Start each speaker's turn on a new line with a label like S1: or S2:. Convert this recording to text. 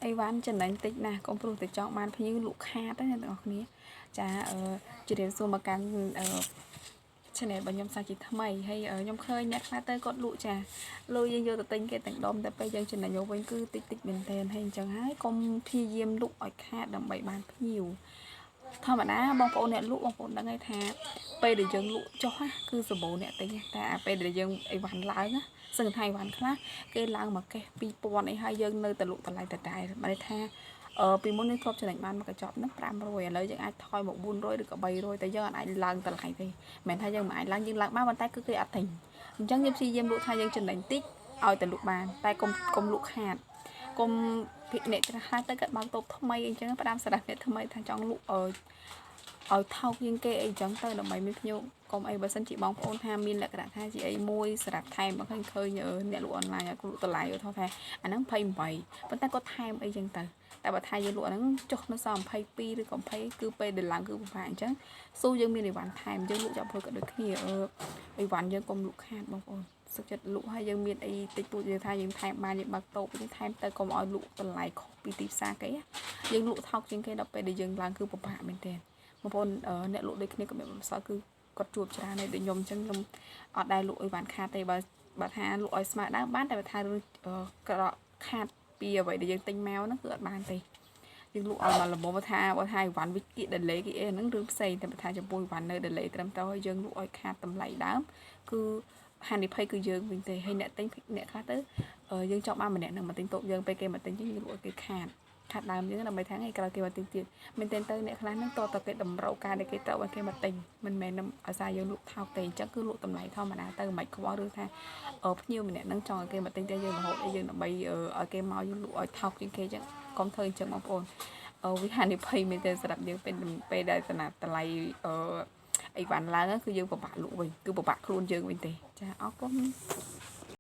S1: អីវ៉ាន់ចំណេញតិចណាស់កុំព្រោះតែចង់បានភ្ញៀវលក់ខាតណាបងប្អូនគ្នាចាជម្រាបសួរមកកាន់channel របស់ខ្ញុំសាជាថ្មីហើយខ្ញុំឃើញអ្នកខ្លះទៅគាត់លក់ចាលុយយើងយកទៅទិញគេទាំងដុំតែពេលយើងចំណេញយកវិញគឺតិចតិចមែនទែនហើយអញ្ចឹងហើយកុំព្យាយាមលក់ឲ្យខាតដើម្បីបានភ្ញៀវធម្មតាបងប្អូនអ្នកលក់បងប្អូនដឹងហើយថាពេលដែលយើងលក់ចុះគឺសម្បូរអ្នកទិញតែពេលដែលយើងអីវ៉ាន់ឡើងណាសឹងថាអីវ៉ាន់ខ្លះគេឡើងមកកេះ2000អីហើយយើងនៅតែលក់តម្លៃតែបានថាពីមុននេះធ្លាប់ចំណេញបានមកកញ្ចប់ហ្នឹង500ឥឡូវយើងអាចថយមក400ឬក៏300តែយើងអាចឡើងតម្លៃទេមិនថាយើងមិនអាចឡើងយើងឡើងបានប៉ុន្តែគឺគេអត់ទិញអញ្ចឹងយើងព្យាយាមលក់ថាយើងចំណេញតិចឲ្យតែលក់បានតែកុំលក់ខាតកុំភិកអ្នកខ្លះទៅគាត់បើកតូបថ្មីអីចឹងផ្ដាំស្ដាប់អ្នកថ្មីថាចង់លក់ឲ្យថោកជាងគេអីចឹងទៅដើម្បីមានភ្ញៀវកុំអីបើសិនជាបងប្អូនថាមានលក្ខណៈថាជាអីមួយសម្រាប់ថែមមកឃើញអ្នកលក់អនឡាញគាត់លក់តម្លៃគាត់ថាអាហ្នឹង28ប៉ុន្តែគាត់ថែមអីចឹងទៅតែបើថាយើងលក់ហ្នឹងចុះនៅសល់22ឬក៏20គឺពេលដែលឡើងគឺពិបាកអញ្ចឹងស៊ូយើងមានអីវ៉ាន់ថែមយើងលក់ចាប់ព្រោះក៏ដូចគ្នាអីវ៉ាន់យើងកុំលក់ខាតបងប្អូនសុខចិត្តលក់ហើយយើងមានអីតិចតួចយើងថាយើងថែមបានយើងបើកតូបយើងថែមទៅកុំឲ្យលក់តម្លៃខុសពីទីផ្សារគេយើងលក់ថោកជាងគេដល់ពេលដែលយើងឡើងគឺពិបាកមែនទែនបងប្អូនអ្នកលក់ដូចគ្នាក៏មានបំសល់គឺគាត់ជួបច្រើនហើយដូចខ្ញុំអញ្ចឹងខ្ញុំអត់ដែលលក់អីវ៉ាន់ខាតទេបើថាលក់ឲ្យស្មើដើមបានតែបើថាក្រក់ខាតពីអ្វីដែលយើងទិញមកហ្នឹងគឺអត់បានទេយើងលក់ឲ្យមកល្មមថាបើថាអីវ៉ាន់វិគី delay គេអីហ្នឹងរឿងផ្សេងតែបើថាចំពោះអីវ៉ាន់នៅ delay ត្រឹមត្រូវហើយយើងលក់ឲ្យខាតតម្លៃដើមគឺហានិភ័យគឺយើងវិញទេហើយអ្នកទិញអ្នកខ្លះទៅយើងចង់បានម្នាក់នឹងមកទិញតូបយើងពេលគេមកទិញយើងលក់ឲ្យគេខាតដើមយើងដើម្បីថាថ្ងៃក្រោយគេមកទិញទៀតមែនទែនទៅអ្នកខ្លះហ្នឹងតតគេតម្រូវការដែលគេត្រូវឲ្យគេមកទិញមិនមែនឲ្យសារយើងលក់ថោកទេអញ្ចឹងគឺលក់តម្លៃធម្មតាទៅមិនខ្វល់ឬថាភ្ញៀវម្នាក់ហ្នឹងចង់ឲ្យគេមកទិញតែយើងរហូតឲ្យយើងដើម្បីឲ្យគេមកយើងលក់ឲ្យថោកជាងគេអញ្ចឹងកុំធ្វើអញ្ចឹងបងប្អូនវិហានិភ័យមែនទែនសម្រាប់យើងពេលដែលតម្លៃអីវ៉ាន់ឡើងគឺយើងពិបាកលក់វិញគឺពិបាកខ្លួនយើងវិញទេចាអរគុណ